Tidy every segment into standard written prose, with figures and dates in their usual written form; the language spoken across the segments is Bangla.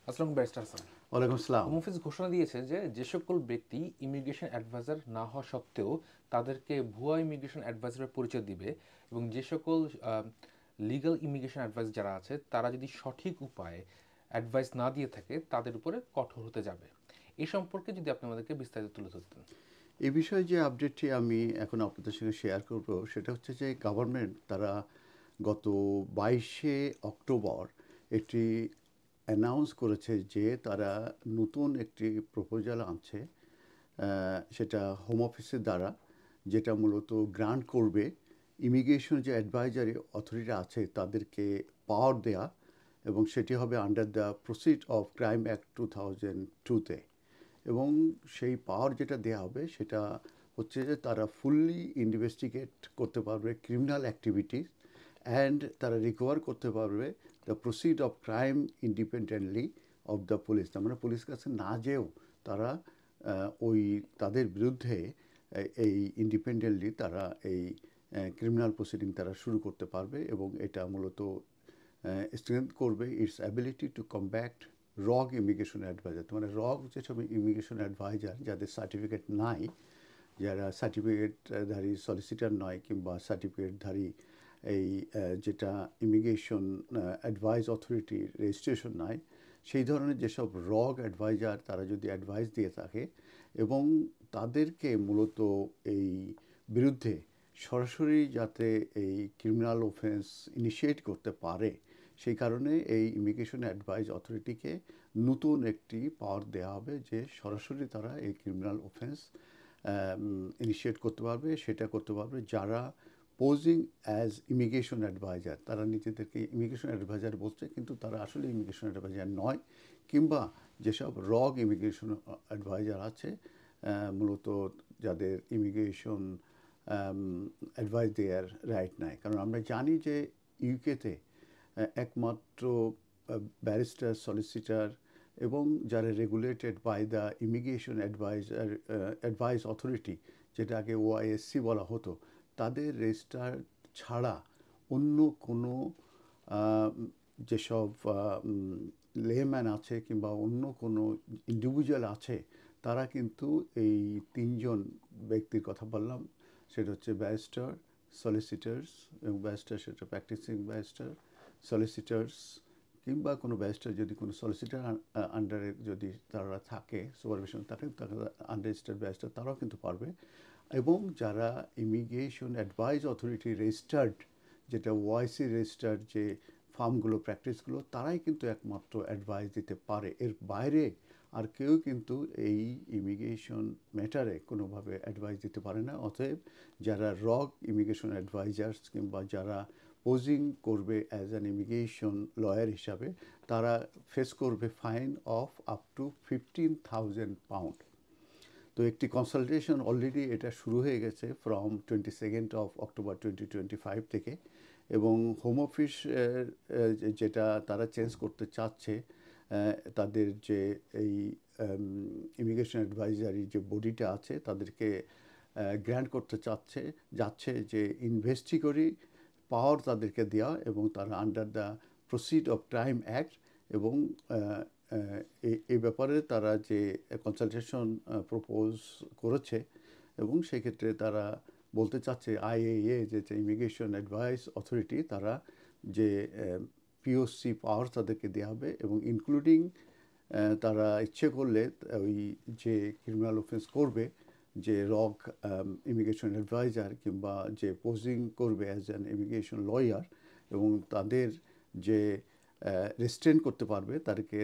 আসসালামু ব্যারিস্টার স্যার। ওয়ালাইকুম আসসালাম। হোম অফিস ঘোষণা দিয়েছে যে সকল ব্যক্তি ইমিগ্রেশন অ্যাডভাইজার না হওয়া সত্ত্বেও তাদেরকে ভুয়া ইমিগ্রেশন অ্যাডভাইজারের পরিচয় দিবে, এবং যে সকল লিগ্যাল ইমিগ্রেশন অ্যাডভাইস যারা আছে তারা যদি সঠিক উপায়ে অ্যাডভাইস না দিয়ে থাকে তাদের উপরে কঠোর হতে যাবে। এই সম্পর্কে যদি আপনি আমাদেরকে বিস্তারিত তুলে ধরতেন। এই বিষয়ে যে আপডেটটি আমি এখন আপনাদের সঙ্গে শেয়ার করব সেটা হচ্ছে যে গভর্নমেন্ট তারা গত 22শে অক্টোবর একটি অ্যানাউন্স করেছে যে তারা নতুন একটি প্রপোজাল আনছে, সেটা হোম অফিসের দ্বারা, যেটা মূলত গ্রান্ট করবে ইমিগ্রেশন যে অ্যাডভাইজারি অথরিটি আছে তাদেরকে পাওয়ার দেয়া, এবং সেটি হবে under the proceed of crime act 2002-তে। এবং সেই পাওয়ার যেটা দেওয়া হবে সেটা হচ্ছে যে তারা ফুললি ইনভেস্টিগেট করতে পারবে ক্রিমিনাল অ্যাক্টিভিটিস, অ্যান্ড তারা রিকভার করতে পারবে the proceed of crime independently of the police. তার মানে পুলিশ কাছে না যেও তারা ওই তাদের বিরুদ্ধে এই ইন্ডিপেন্ডেন্টলি তারা এই ক্রিমিনাল প্রসিডিং তারা শুরু করতে পারবে, এবং এটা মূলত স্ট্রেংথ করবে ইটস অ্যাবিলিটি টু কমব্যাক্ট রগ ইমিগ্রেশন অ্যাডভাইজার। মানে রগ যেসব ইমিগ্রেশন অ্যাডভাইজার যাদের সার্টিফিকেট নাই, যারা সার্টিফিকেটধারী সলিসিটার নয় কিংবা সার্টিফিকেটধারী এই যেটা ইমিগ্রেশন অ্যাডভাইস অথরিটির রেজিস্ট্রেশন নাই, সেই ধরনের যেসব রগ অ্যাডভাইজার তারা যদি অ্যাডভাইস দিয়ে থাকে এবং তাদেরকে মূলত এই বিরুদ্ধে সরাসরি যাতে এই ক্রিমিনাল অফেন্স ইনিশিয়েট করতে পারে, সেই কারণে এই ইমিগ্রেশন অ্যাডভাইস অথরিটিকে নতুন একটি পাওয়ার দেওয়া হবে যে সরাসরি তারা এই ক্রিমিনাল অফেন্স ইনিশিয়েট করতে পারবে। সেটা করতে পারবে যারা পোজিং অ্যাজ ইমিগ্রেশন অ্যাডভাইজার, তারা নিজেদেরকে ইমিগ্রেশন অ্যাডভাইজার বলছে কিন্তু তারা আসলে ইমিগ্রেশন অ্যাডভাইজার নয়, কিংবা যেসব রগ ইমিগ্রেশন অ্যাডভাইজার আছে, মূলত যাদের ইমিগ্রেশন অ্যাডভাইস দেওয়ার রাইট নাই। কারণ আমরা জানি যে ইউকেতে একমাত্র ব্যারিস্টার, সলিসিটার এবং যারা regulated by the immigration advice authority, যেটাকে ওআইএসসি বলা হতো, তাদের রেজিস্টার ছাড়া অন্য কোনো যেসব লেম্যান আছে কিংবা অন্য কোনো ইন্ডিভিজুয়াল আছে, তারা কিন্তু এই তিনজন ব্যক্তির কথা বললাম, সেটা হচ্ছে ব্যারিস্টার, সলিসিটার্স, এবং ব্যারিস্টার সেটা প্র্যাকটিসিং ব্যারিস্টার, সলিসিটার্স, কিংবা কোনো ব্যারিস্টার যদি কোনো সলিসিটার আন্ডারে যদি তারা থাকে, সুপারভিশন থাকে, তারা আনরেজিস্টার্ড ব্যারিস্টার তারাও কিন্তু পারবে। এবং যারা ইমিগ্রেশন অ্যাডভাইস অথরিটি রেজিস্টার্ড, যেটা ওআইসি রেজিস্টার্ড যে ফার্মগুলো, প্র্যাকটিসগুলো, তারাই কিন্তু একমাত্র অ্যাডভাইস দিতে পারে। এর বাইরে আর কেউ কিন্তু এই ইমিগ্রেশন ম্যাটারে কোনোভাবে অ্যাডভাইস দিতে পারে না। অতএব যারা রগ ইমিগ্রেশন অ্যাডভাইজার্স কিংবা যারা পোজিং করবে অ্যাজ অ্যান ইমিগ্রেশন লয়ার হিসাবে, তারা ফেস করবে ফাইন অফ আপ টু £15,000। তো একটি কনসালটেশন অলরেডি এটা শুরু হয়ে গেছে ফ্রম 22 অক্টোবর 2025 থেকে, এবং হোম অফিস যেটা তারা চেঞ্জ করতে চাচ্ছে, তাদের যে এই ইমিগ্রেশন অ্যাডভাইজারি যে বডিটা আছে তাদেরকে গ্র্যান্ট করতে যাচ্ছে যে ইনভেস্টিগেটরি পাওয়ার তাদেরকে দেওয়া, এবং তারা under the proceed of crime act, এবং এই ব্যাপারে তারা যে কনসালটেশন প্রপোজ করেছে, এবং সেক্ষেত্রে তারা বলতে চাচ্ছে আইএএ যে ইমিগ্রেশন অ্যাডভাইস অথরিটি, তারা যে পিওসি পাওয়ার তাদেরকে দেওয়া হবে, এবং ইনক্লুডিং তারা ইচ্ছে করলে ওই যে ক্রিমিনাল অফেন্স করবে, যে রগ ইমিগ্রেশন অ্যাডভাইজার কিংবা যে পোজিং করবে অ্যাজ অ্যান ইমিগ্রেশন লয়ার, এবং তাদের যে রেস্ট্রেন করতে পারবে তাদেরকে,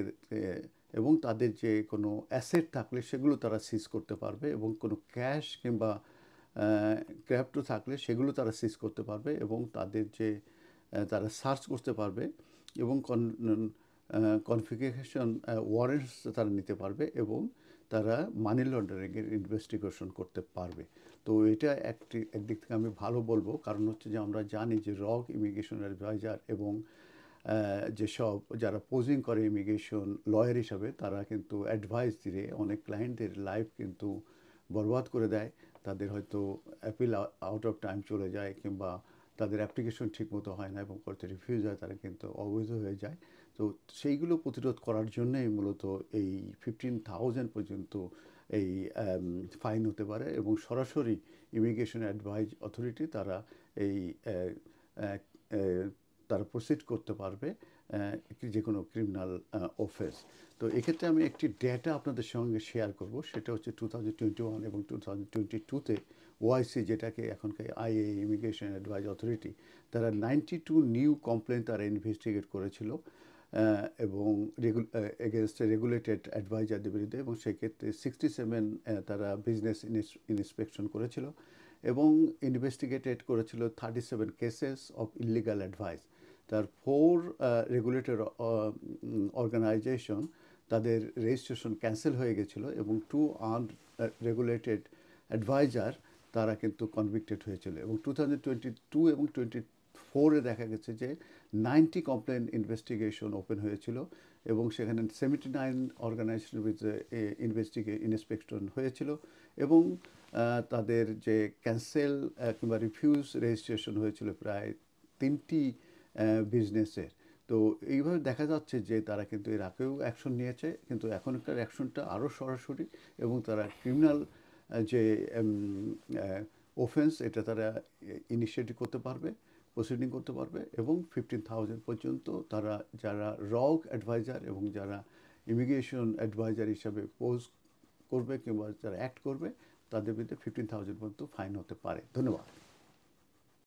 এবং তাদের যে কোনো অ্যাসেট থাকলে সেগুলো তারা সিজ করতে পারবে, এবং কোনো ক্যাশ কিংবা ক্র্যাপ্টো থাকলে সেগুলো তারা সিজ করতে পারবে, এবং তাদের যে তারা সার্চ করতে পারবে, এবং কনফিগেশন ওয়ারেন্টস তারা নিতে পারবে, এবং তারা মানি লন্ডারিংয়ের ইনভেস্টিগেশন করতে পারবে। তো এটা একদিক থেকে আমি ভালো বলবো, কারণ হচ্ছে যে আমরা জানি যে রগ ইমিগ্রেশন অ্যাডভাইজার এবং যেসব যারা পোজিং করে ইমিগ্রেশন লয়ার হিসাবে, তারা কিন্তু অ্যাডভাইস দিলে অনেক ক্লায়েন্টদের লাইফ কিন্তু বরবাদ করে দেয়। তাদের হয়তো অ্যাপিল আউট অফ টাইম চলে যায়, কিংবা তাদের অ্যাপ্লিকেশন ঠিকমতো হয় না এবং করতে রিফিউজ হয়, তারা কিন্তু অবৈধ হয়ে যায়। তো তো সেইগুলো প্রতিরোধ করার জন্যই মূলত এই 15,000 পর্যন্ত এই ফাইন হতে পারে, এবং সরাসরি ইমিগ্রেশন অ্যাডভাইজ অথরিটি তারা এই আহ, আহ, আহ, তারা প্রসিড করতে পারবে যে কোনো ক্রিমিনাল অফেন্স। তো এক্ষেত্রে আমি একটি ডেটা আপনাদের সঙ্গে শেয়ার করব, সেটা হচ্ছে 2021 এবং 2022-তে ওআইসি, যেটাকে এখনকার আইএ ইমিগ্রেশন অ্যাডভাইজ অথরিটি, তারা 92 নিউ কমপ্লেন তারা ইনভেস্টিগেট করেছিল এবং এগেনস্ট রেগুলেটেড অ্যাডভাইজারদের বিরুদ্ধে, এবং সেক্ষেত্রে 67 তারা বিজনেস ইন্সপেকশন করেছিল এবং ইনভেস্টিগেটেড করেছিল 37 কেসেস অফ ইলিগাল অ্যাডভাইস। তার 4 রেগুলেটর অর্গানাইজেশন তাদের রেজিস্ট্রেশন ক্যান্সেল হয়ে গেছিলো, এবং 2 আনরেগুলেটেড অ্যাডভাইজার তারা কিন্তু কনভিক্টেড হয়েছিল। এবং 2022 এবং 24-এ দেখা গেছে যে 90 কমপ্লেন ইনভেস্টিগেশন ওপেন হয়েছিল, এবং সেখানে 79 অর্গানাইজেশনের ভিতরে ইন্সপেকশন হয়েছিল, এবং তাদের যে ক্যান্সেল কিংবা রিফিউজ রেজিস্ট্রেশন হয়েছিল প্রায় 3টি বিজনেসের। তো এইভাবে দেখা যাচ্ছে যে তারা কিন্তু এর আগেও অ্যাকশন নিয়েছে, কিন্তু এখনকার অ্যাকশনটা আরও সরাসরি, এবং তারা ক্রিমিনাল যে অফেন্স এটা তারা ইনিশিয়েটিভ করতে পারবে, প্রসিডিং করতে পারবে, এবং 15,000 পর্যন্ত তারা যারা রগ অ্যাডভাইজার এবং যারা ইমিগ্রেশন অ্যাডভাইজার হিসাবে পোজ করবে কিংবা যারা অ্যাক্ট করবে তাদের বিরুদ্ধে 15,000 পর্যন্ত ফাইন হতে পারে। ধন্যবাদ।